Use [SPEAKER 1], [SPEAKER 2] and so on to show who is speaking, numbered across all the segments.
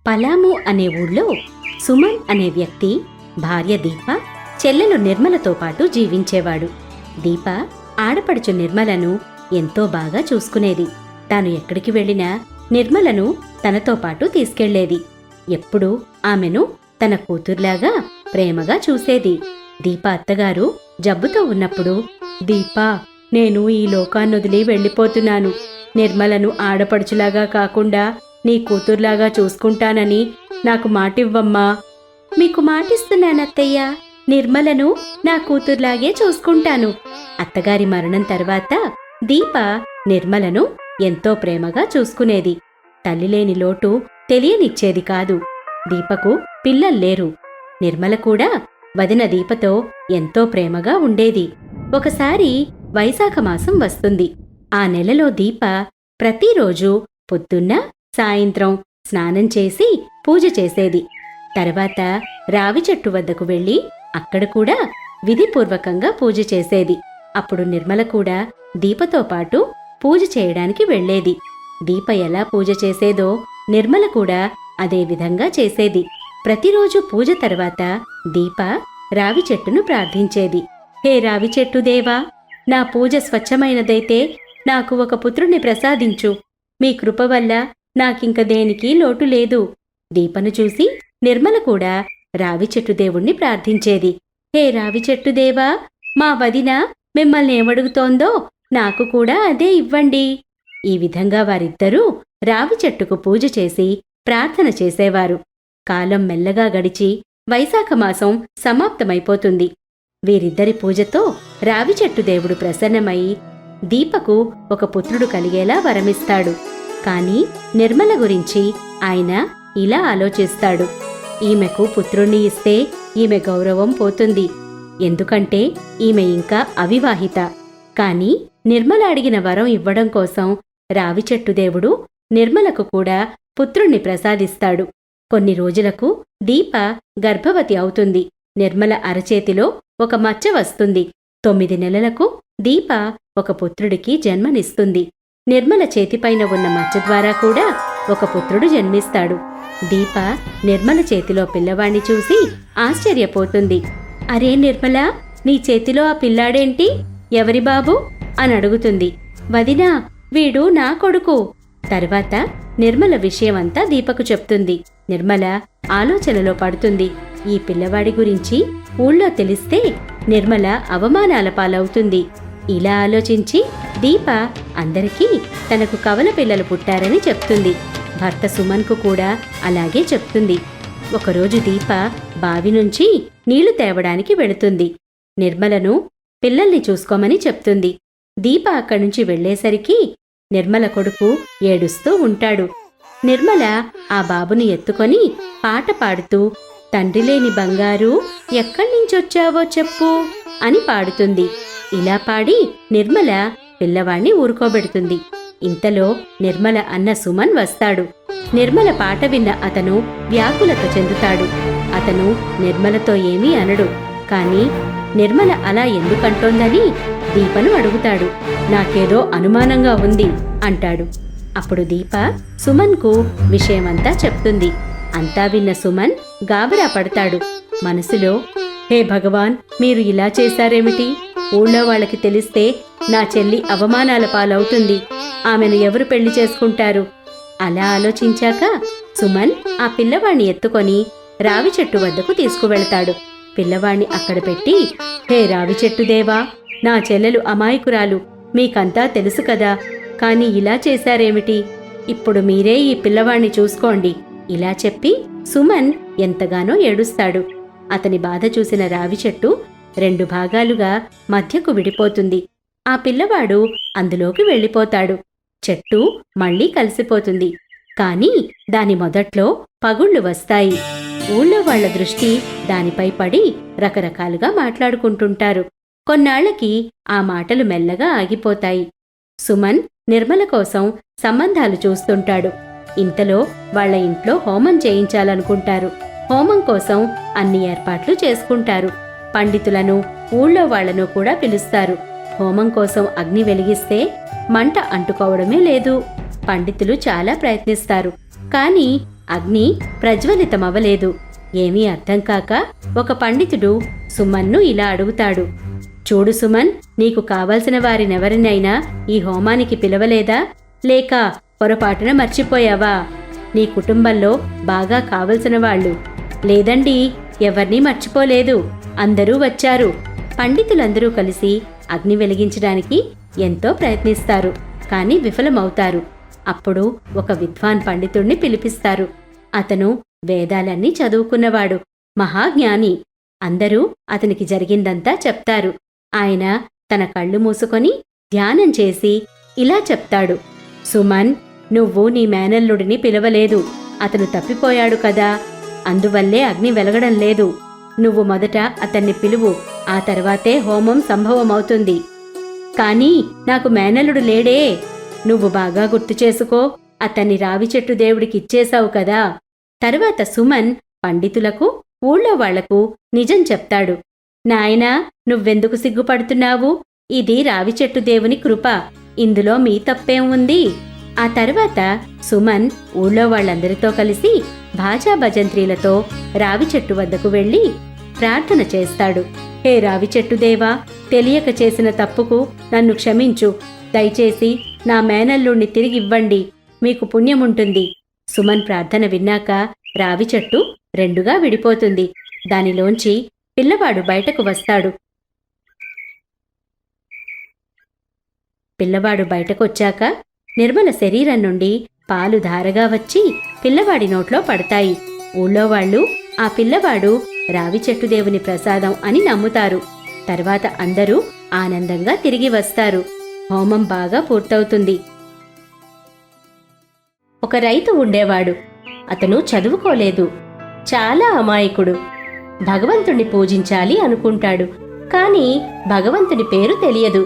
[SPEAKER 1] పలాము అనే ఊళ్ళో సుమన్ అనే వ్యక్తి భార్య దీప, చెల్లెలు నిర్మలతో పాటు జీవించేవాడు. దీప ఆడపడుచు నిర్మలను ఎంతో బాగా చూసుకునేది. తాను ఎక్కడికి వెళ్ళినా నిర్మలను తనతో పాటు తీసుకెళ్లేది. ఎప్పుడూ ఆమెను తన కూతుర్లాగా ప్రేమగా చూసేది. దీప అత్తగారు జబ్బుతో ఉన్నప్పుడు, దీపా, నేను ఈ లోకాన్నొదిలి వెళ్ళిపోతున్నాను. నిర్మలను ఆడపడుచులాగా కాకుండా నీ కూతుర్లాగా చూసుకుంటానని నాకు మాటివ్వమ్మా. మీకు మాటిస్తున్నానత్తయ్యా, నిర్మలను నా కూతుర్లాగే చూసుకుంటాను. అత్తగారి మరణం తర్వాత దీప నిర్మలను ఎంతో ప్రేమగా చూసుకునేది. తల్లిలేని లోటు తెలియనిచ్చేది కాదు. దీపకు పిల్లల్లేరు. నిర్మల కూడా వదిన దీపతో ఎంతో ప్రేమగా ఉండేది. ఒకసారి వైశాఖ మాసం వస్తుంది. ఆ నెలలో దీప ప్రతిరోజూ పొద్దున్న సాయంత్రం స్నానం చేసి పూజ చేసేది. తర్వాత రావి చెట్టు వద్దకు వెళ్లి అక్కడ కూడా విధిపూర్వకంగా పూజ చేసేది. అప్పుడు నిర్మల కూడా దీపతో పాటు పూజ చేయడానికి వెళ్లేది. దీప ఎలా పూజ చేసేదో నిర్మల కూడా అదే విధంగా చేసేది. ప్రతిరోజు పూజ తర్వాత దీప రావి చెట్టును ప్రార్థించేది. హే రావి చెట్టు దేవా, నా పూజ స్వచ్ఛమైనదైతే నాకు ఒక పుత్రుణ్ణి ప్రసాదించు. మీ కృప వల్ల నాకింక దేనికి లోటు లేదు. దీపను చూసి నిర్మల కూడా రావి చెట్టు దేవుణ్ణి ప్రార్థించేది. హే రావి చెట్టు దేవా, మా వదిన మిమ్మల్ని ఏమడుగుతోందో నాకు కూడా అదే ఇవ్వండి. ఈ విధంగా వారిద్దరూ రావి చెట్టుకు పూజ చేసి ప్రార్థన చేసేవారు. కాలం మెల్లగా గడిచి వైశాఖ మాసం సమాప్తమైపోతుంది. వీరిద్దరి పూజతో రావి చెట్టు దేవుడు ప్రసన్నమై దీపకు ఒక పుత్రుడు కలిగేలా వరమిస్తాడు. కాని నిర్మల గురించి ఆయన ఇలా ఆలోచిస్తాడు. ఈమెకు పుత్రుణ్ణి ఇస్తే ఈమె గౌరవం పోతుంది. ఎందుకంటే ఈమె ఇంకా అవివాహిత. కాని నిర్మల అడిగిన వరం ఇవ్వడం కోసం రావి చెట్టు దేవుడు నిర్మలకు కూడా పుత్రుణ్ణి ప్రసాదిస్తాడు. కొన్ని రోజులకు దీప గర్భవతి అవుతుంది. నిర్మల అరచేతిలో ఒక మచ్చ వస్తుంది. 9 నెలలకు దీప ఒక పుత్రుడికి జన్మనిస్తుంది. నిర్మల చేతిపైన ఉన్న మచ్చ ద్వారా కూడా ఒక పుత్రుడు జన్మిస్తాడు. దీప నిర్మల చేతిలో పిల్లవాణ్ణి చూసి ఆశ్చర్యపోతుంది. అరే నిర్మల, నీ చేతిలో ఆ పిల్లాడేంటి? ఎవరి బాబు అని అడుగుతుంది. వదినా, వీడు నా కొడుకు. తర్వాత నిర్మల విషయమంతా దీపకు చెప్తుంది. నిర్మల ఆలోచనలో పడుతుంది. ఈ పిల్లవాడి గురించి ఊళ్ళో తెలిస్తే నిర్మల అవమానాల పాలవుతుంది. ఇలా ఆలోచించి దీప అందరికీ తనకు కవల పిల్లలు పుట్టారని చెప్తుంది. భర్త సుమన్కు కూడా అలాగే చెప్తుంది. ఒకరోజు దీప బావి నుంచి నీళ్లు తేవడానికి వెళుతుంది. నిర్మలను పిల్లల్ని చూసుకోమని చెప్తుంది. దీప అక్కడ్నుంచి వెళ్లేసరికి నిర్మల కొడుకు ఏడుస్తూ ఉంటాడు. నిర్మల ఆ బాబుని ఎత్తుకొని పాట పాడుతూ, తండ్రిలేని బంగారు ఎక్కడ్నించొచ్చావో చెప్పు అని పాడుతుంది. ఇలా పాడి నిర్మల పిల్లవాణ్ణి ఊరుకోబెడుతుంది. ఇంతలో నిర్మల అన్న సుమన్ వస్తాడు. నిర్మల పాట విన్న అతను వ్యాకులత చెందుతాడు. అతను నిర్మలతో ఏమీ అనడు. కాని నిర్మల అలా ఎందుకంటోందని దీపను అడుగుతాడు. నాకేదో అనుమానంగా ఉంది అంటాడు. అప్పుడు దీప సుమన్కు విషయమంతా చెప్తుంది. అంతా విన్న సుమన్ గాబరా పడతాడు. మనసులో, హే భగవాన్, మీరు ఇలా చేశారేమిటి? ఊళ్ళో వాళ్ళకి తెలిస్తే నా చెల్లి అవమానాల పాలవుతుంది. ఆమెను ఎవరు పెళ్లి చేసుకుంటారు? అలా ఆలోచించాక సుమన్ ఆ పిల్లవాణ్ణి ఎత్తుకొని రావి చెట్టు వద్దకు తీసుకువెళతాడు. పిల్లవాణ్ణి అక్కడ పెట్టి, హే రావి చెట్టు దేవా, నా చెల్లెలు అమాయకురాలు, మీకంతా తెలుసు కదా. కాని ఇలా చేశారేమిటి? ఇప్పుడు మీరే ఈ పిల్లవాణ్ణి చూసుకోండి. ఇలా చెప్పి సుమన్ ఎంతగానో ఏడుస్తాడు. అతని బాధ చూసిన రావి చెట్టు 2 భాగాలుగా మధ్యకు విడిపోతుంది. ఆ పిల్లవాడు అందులోకి వెళ్ళిపోతాడు. చెట్టు మళ్లీ కలిసిపోతుంది. కాని దాని మొదట్లో పగుళ్లు వస్తాయి. ఊళ్ళో వాళ్ల దృష్టి దానిపై పడి రకరకాలుగా మాట్లాడుకుంటుంటారు. కొన్నాళ్లకి ఆ మాటలు మెల్లగా ఆగిపోతాయి. సుమన్ నిర్మల కోసం సంబంధాలు చూస్తుంటాడు. ఇంతలో వాళ్ల ఇంట్లో హోమం చేయించాలనుకుంటారు. హోమం కోసం అన్ని ఏర్పాట్లు చేసుకుంటారు. పండితులను, ఊళ్ళో వాళ్లను కూడా పిలుస్తారు. హోమం కోసం అగ్ని వెలిగిస్తే మంట అంటుకోవడమే లేదు. పండితులు చాలా ప్రయత్నిస్తారు. కాని అగ్ని ప్రజ్వలితమవ్వలేదు. ఏమీ అర్థం కాక ఒక పండితుడు సుమన్ను ఇలా అడుగుతాడు. చూడు సుమన్, నీకు కావలసిన వారినెవరినైనా ఈ హోమానికి పిలవలేదా? లేక పొరపాటున మర్చిపోయావా? నీ కుటుంబంలో బాగా కావలసిన వాళ్ళు? లేదండి, ఎవర్నీ మర్చిపోలేదు, అందరూ వచ్చారు. పండితులందరూ కలిసి అగ్ని వెలిగించడానికి ఎంతో ప్రయత్నిస్తారు, కానీ విఫలమవుతారు. అప్పుడు ఒక విద్వాన్ పండితుణ్ణి పిలిపిస్తారు. అతను వేదాలన్నీ చదువుకున్నవాడు, మహాజ్ఞాని. అందరూ అతనికి జరిగిందంతా చెప్తారు. ఆయన తన కళ్ళు మూసుకొని ధ్యానం చేసి ఇలా చెప్తాడు. సుమన్, నువ్వు నీ మేనల్లుడిని పిలవలేదు. అతను తప్పిపోయాడు కదా, అందువల్లే అగ్ని వెలగడం లేదు. నువ్వు మొదట అతన్ని పిలువు, ఆ తర్వాతే హోమం సంభవమవుతుంది. కానీ నాకు మేనల్లుడు లేడే. నువ్వు బాగా గుర్తు చేసుకో, అతన్ని రావి చెట్టు దేవుడికిచ్చేశావు కదా. తర్వాత సుమన్ పండితులకు, ఊళ్ళో వాళ్లకు నిజం చెప్తాడు. నాయనా, నువ్వెందుకు సిగ్గుపడుతున్నావు? ఇది రావి చెట్టు దేవుని కృప, ఇందులో మీ తప్పేం ఉంది? ఆ తర్వాత సుమన్ ఊళ్ళో వాళ్ళందరితో కలిసి భాజా భజంత్రీలతో రావి చెట్టు వద్దకు వెళ్లి ప్రార్థన చేస్తాడు. హే రావి చెట్టు దేవా, తెలియక చేసిన తప్పుకు నన్ను క్షమించు. దయచేసి నా మేనల్లుణ్ణి తిరిగివ్వండి, మీకు పుణ్యముంటుంది. సుమన్ ప్రార్థన విన్నాక రావి చెట్టు రెండుగా విడిపోతుంది. దానిలోంచి పిల్లవాడు బయటకు వస్తాడు. పిల్లవాడు బయటకొచ్చాక నిర్మల శరీరం నుండి పాలు ధారగా వచ్చి పిల్లవాడి నోట్లో పడతాయి. ఊళ్ళో వాళ్ళు ఆ పిల్లవాడు రావి చెట్టు దేవుని ప్రసాదం అని నమ్ముతారు. తర్వాత అందరూ ఆనందంగా తిరిగి వస్తారు. హోమం బాగా పూర్తవుతుంది. ఒక రైతు ఉండేవాడు. అతను చదువుకోలేదు, చాలా అమాయకుడు. భగవంతుణ్ణి పూజించాలి అనుకుంటాడు, కాని భగవంతుని పేరు తెలియదు.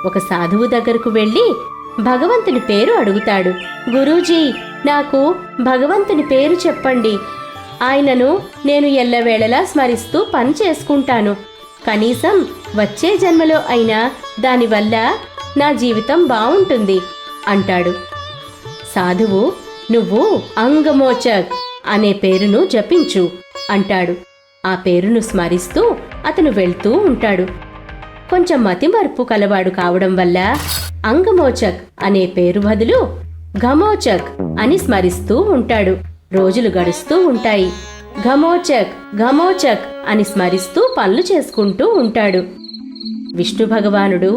[SPEAKER 1] ఒక సాధువు దగ్గరకు వెళ్లి భగవంతుని పేరు అడుగుతాడు. గురూజీ, నాకు భగవంతుని పేరు చెప్పండి. ఆయనను నేను ఎల్లవేళలా స్మరిస్తూ పని చేసుకుంటాను. కనీసం వచ్చే జన్మలో అయినా దానివల్ల నా జీవితం బావుంటుంది అంటాడు. సాధువు, నువ్వు అంగమోచక్ అనే పేరును జపించు అంటాడు. ఆ పేరును స్మరిస్తూ అతను వెళ్తూ ఉంటాడు. కొంచెం మతిమరుపు కలవాడు కావడం వల్ల అంగమోచక్ అనే పేరు బదులు ఘమోచక్ అని స్మరిస్తూ ఉంటాడు. రోజులు గడుస్తూ ఉంటాయి. ఘమోచక్ ఘమోచక్ అని స్మరిస్తూ పనులు చేసుకుంటూ ఉంటాడు. విష్ణు భగవానుడు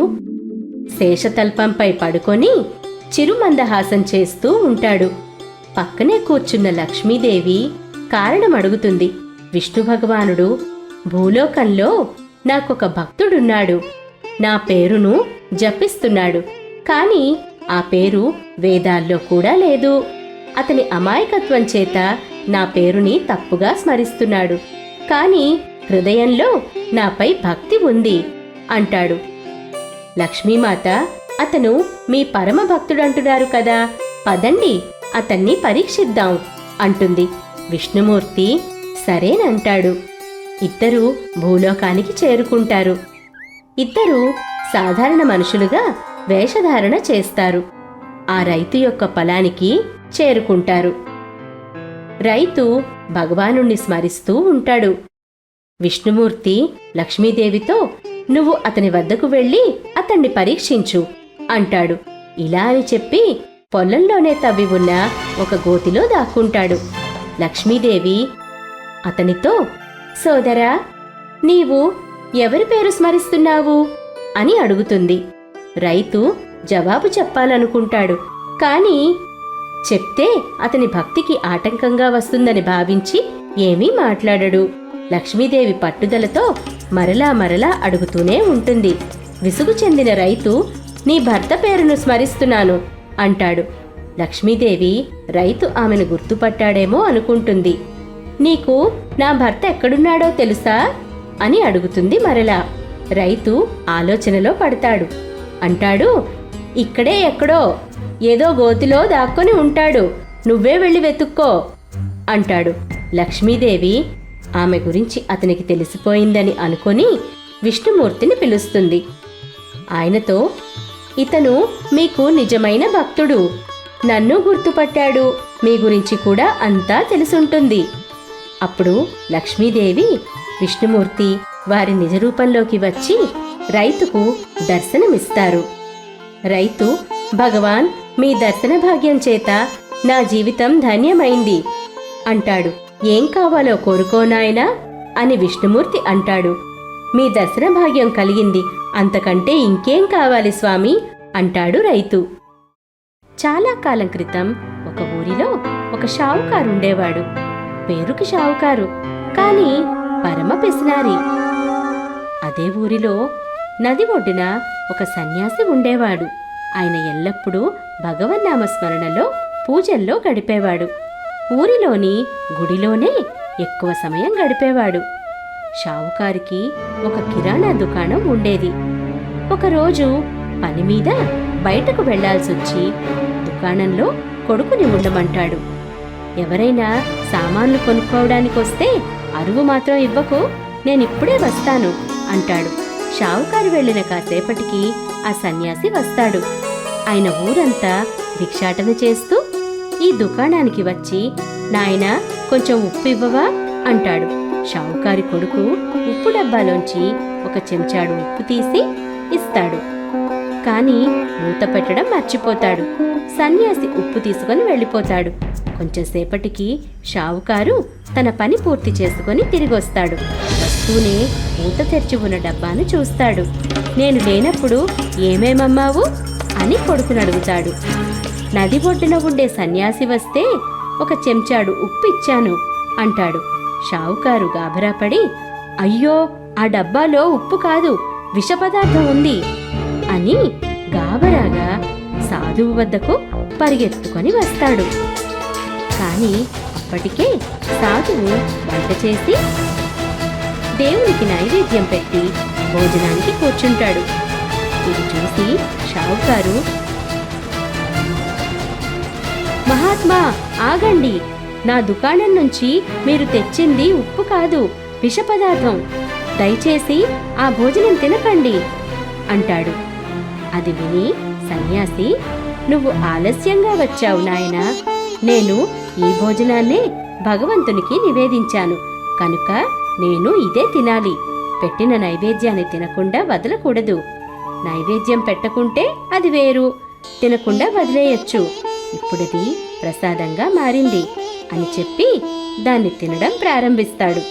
[SPEAKER 1] శేషతల్పంపై పడుకొని చిరుమందహాసం చేస్తూ ఉంటాడు. పక్కనే కూర్చున్న లక్ష్మీదేవి కారణం అడుగుతుంది. విష్ణు భగవానుడు, భూలోకంలో నాకొక భక్తుడున్నాడు. నా పేరును జపిస్తున్నాడు, కాని ఆ పేరు వేదాల్లో కూడా లేదు. అతని అమాయకత్వం చేత నా పేరుని తప్పుగా స్మరిస్తున్నాడు, కాని హృదయంలో నాపై భక్తి ఉంది అంటాడు. లక్ష్మీమాత, అతను మీ పరమ భక్తుడంటున్నారు కదా, పదండి అతన్ని పరీక్షిద్దాం అంటుంది. విష్ణుమూర్తి సరేనంటాడు. ఇద్దరూ భూలోకానికి చేరుకుంటారు. ఇద్దరూ సాధారణ మనుషులుగా వేషధారణ చేస్తారు. ఆ రైతు యొక్క పొలానికి చేరుకుంటారు. రైతు భగవానుణ్ణి స్మరిస్తూ ఉంటాడు. విష్ణుమూర్తి లక్ష్మీదేవితో, నువ్వు అతని వద్దకు వెళ్ళి అతన్ని పరీక్షించు అంటాడు. ఇలా అని చెప్పి పొలంలోనే తవ్వి ఉన్న ఒక గోతిలో దాక్కుంటాడు. లక్ష్మీదేవి అతనితో, సోదరా, నీవు ఎవరి పేరు స్మరిస్తున్నావు అని అడుగుతుంది. రైతు జవాబు చెప్పాలనుకుంటాడు, కాని చెప్తే అతని భక్తికి ఆటంకంగా వస్తుందని భావించి ఏమీ మాట్లాడడు. లక్ష్మీదేవి పట్టుదలతో మరలా అడుగుతూనే ఉంటుంది. విసుగు చెందిన రైతు, నీ భర్త పేరును స్మరిస్తున్నాను అంటాడు. లక్ష్మీదేవి రైతు ఆమెను గుర్తుపట్టాడేమో అనుకుంటుంది. నీకు నా భర్త ఎక్కడున్నాడో తెలుసా అని అడుగుతుంది మరలా. రైతు ఆలోచనలో పడతాడు. అంటాడు, ఇక్కడే ఎక్కడో ఏదో గోతిలో దాక్కొని ఉంటాడు, నువ్వే వెళ్ళి వెతుక్కో అంటాడు. లక్ష్మీదేవి ఆమె గురించి అతనికి తెలిసిపోయిందని అనుకొని విష్ణుమూర్తిని పిలుస్తుంది. ఆయనతో, ఇతను మీకు నిజమైన భక్తుడు, నన్ను గుర్తుపట్టాడు, మీ గురించి కూడా అంతా తెలుసుంటుంది. అప్పుడు లక్ష్మీదేవి, విష్ణుమూర్తి వారి నిజరూపంలోకి వచ్చి రైతుకు దర్శనమిస్తారు. రైతు, భగవాన్, మీ దర్శన భాగ్యం చేత నా జీవితం ధన్యమైంది అంటాడు. ఏం కావాలో కోరుకోనాయనా అని విష్ణుమూర్తి అంటాడు. మీ దర్శన భాగ్యం కలిగింది, అంతకంటే ఇంకేం కావాలి స్వామి అంటాడు రైతు. చాలా కాలం క్రితం ఒక ఊరిలో ఒక షావుకారుండేవాడు. పేరుకి షావుకారు, కాని పరమ పిసినారి. అదే ఊరిలో నది ఒడ్డున ఒక సన్యాసి ఉండేవాడు. ఆయన ఎల్లప్పుడూ భగవన్నామస్మరణలో పూజల్లో గడిపేవాడు. ఊరిలోని గుడిలోనే ఎక్కువ సమయం గడిపేవాడు. షావుకారికి ఒక కిరాణా దుకాణం ఉండేది. ఒకరోజు పని మీద బయటకు వెళ్లాల్సొచ్చి దుకాణంలో కొడుకుని ఉండమంటాడు. ఎవరైనా సామాన్లు కొనుక్కోవడానికొస్తే అరువు మాత్రం ఇవ్వకు, నేనిప్పుడే వస్తాను అంటాడు. షావుకారు వెళ్లిన కాసేపటికి ఆ సన్యాసి వస్తాడు. ఆయన ఊరంతా భిక్షాటన చేస్తూ ఈ దుకాణానికి వచ్చి, నాయనా కొంచెం ఉప్పు ఇవ్వవా అంటాడు. షావుకారి కొడుకు ఉప్పు డబ్బాలోంచి ఒక చెంచాడు ఉప్పు తీసి ఇస్తాడు. కాని మూత పెట్టడం మర్చిపోతాడు. సన్యాసి ఉప్పు తీసుకొని వెళ్ళిపోతాడు. కొంచెంసేపటికి షావుకారు తన పని పూర్తి చేసుకొని తిరిగొస్తాడు. వస్తూనే మూత తెరిచి ఉన్న డబ్బాను చూస్తాడు. నేను లేనప్పుడు ఏమేమమ్మావు అని కొడుకును అడుగుతాడు. నది ఒడ్డున ఉండే సన్యాసి వస్తే ఒక చెంచాడు ఉప్పు ఇచ్చాను అంటాడు. షావుకారు గాభరాపడి, అయ్యో, ఆ డబ్బాలో ఉప్పు కాదు, విష పదార్థం ఉంది అని గాబరాగా సాధువు వద్దకు పరిగెత్తుకొని వస్తాడు. కాని అప్పటికే సాధువు వంట చేసి దేవునికి నైవేద్యం పెట్టి భోజనానికి కూర్చుంటాడు. ఇది చూసి షావుకారు, మహాత్మా ఆగండి, నా దుకాణం నుంచి మీరు తెచ్చింది ఉప్పు కాదు, విష పదార్థం, దయచేసి ఆ భోజనం తినకండి అంటాడు. అది విని సన్యాసి, నువ్వు ఆలస్యంగా వచ్చావు నాయనా, నేను ఈ భోజనాన్నే భగవంతునికి నివేదించాను కనుక నేను ఇదే తినాలి. పెట్టిన నైవేద్యాన్ని తినకుండా వదలకూడదు. నైవేద్యం పెట్టకుంటే అది వేరు, తినకుండా వదిలేయచ్చు. ఇప్పుడది ప్రసాదంగా మారింది అని చెప్పి దాన్ని తినడం ప్రారంభిస్తాడు.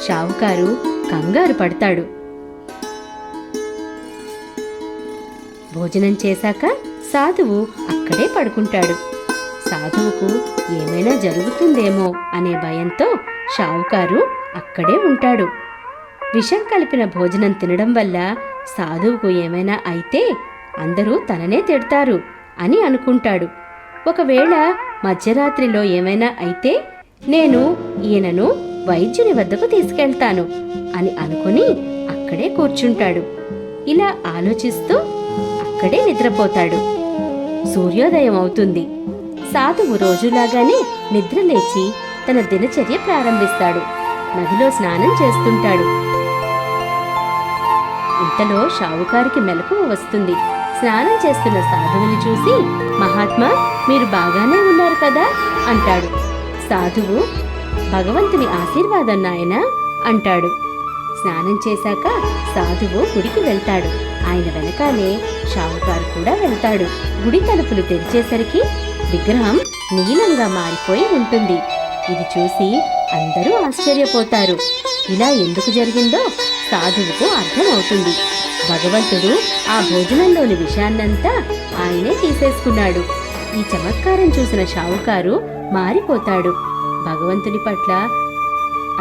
[SPEAKER 1] షావుకారు కంగారు పడతాడు. భోజనం చేశాక సాధువు అక్కడే పడుకుంటాడు. సాధువుకు ఏమైనా జరుగుతుందేమో అనే భయంతో షావుకారు అక్కడే ఉంటాడు. విషం కలిపిన భోజనం తినడం వల్ల సాధువుకు ఏమైనా అయితే అందరూ తననే తిడతారు అని అనుకుంటాడు. ఒకవేళ మధ్యరాత్రిలో ఏమైనా అయితే నేను ఈయనను వైద్యుని వద్దకు తీసుకెళ్తాను అని అనుకుని అక్కడే కూర్చుంటాడు. ఇలా ఆలోచిస్తూ అక్కడే నిద్రపోతాడు. సూర్యోదయం అవుతుంది. సాధువు రోజులాగానే నిద్రలేచి తన దినచర్య ప్రారంభిస్తాడు. నదిలో స్నానం చేస్తుంటాడు. ఇంతలో షావుకారికి మెలకువ వస్తుంది. స్నానం చేస్తున్న సాధువుని చూసి, మహాత్మా, మీరు బాగానే ఉన్నారు కదా అంటాడు. సాధువు, భగవంతుని ఆశీర్వాదం నాయనా అంటాడు. స్నానం చేశాక సాధువు గుడికి వెళ్తాడు. ఆయన వెనకాలే షావుకారు కూడా వెళ్తాడు. గుడి తలుపులు తెరిచేసరికి విగ్రహం నీలంగా మారిపోయి ఉంటుంది. ఇది చూసి అందరూ ఆశ్చర్యపోతారు. ఇలా ఎందుకు జరిగిందో సాధువుకు అర్థమవుతుంది. భగవంతుడు ఆ భోజనంలోని విషాన్నంతా ఆయనే తీసేసుకున్నాడు. ఈ చమత్కారం చూసిన షావుకారు మారిపోతాడు. భగవంతుని పట్ల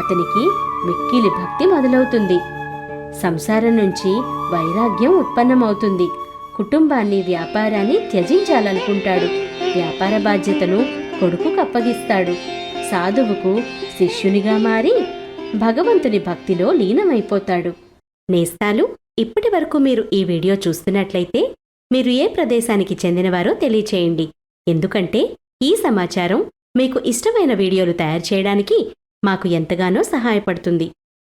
[SPEAKER 1] అతనికి మిక్కిలి భక్తి మొదలవుతుంది. సంసారం నుంచి వైరాగ్యం ఉత్పన్నమవుతుంది. కుటుంబాన్ని, వ్యాపారాన్ని త్యజించాలనుకుంటాడు. వ్యాపార బాధ్యతను కొడుకుకు అప్పగిస్తాడు. సాధువుకు శిష్యునిగా మారి భగవంతుని భక్తిలో లీనమైపోతాడు. నేస్తాలు, ఇప్పటి వరకు మీరు ఈ వీడియో చూస్తున్నట్లయితే మీరు ఏ ప్రదేశానికి చెందినవారో తెలియచేయండి. ఎందుకంటే ఈ సమాచారం మీకు ఇష్టమైన వీడియోలు తయారు చేయడానికి మాకు ఎంతగానో సహాయపడుతుంది.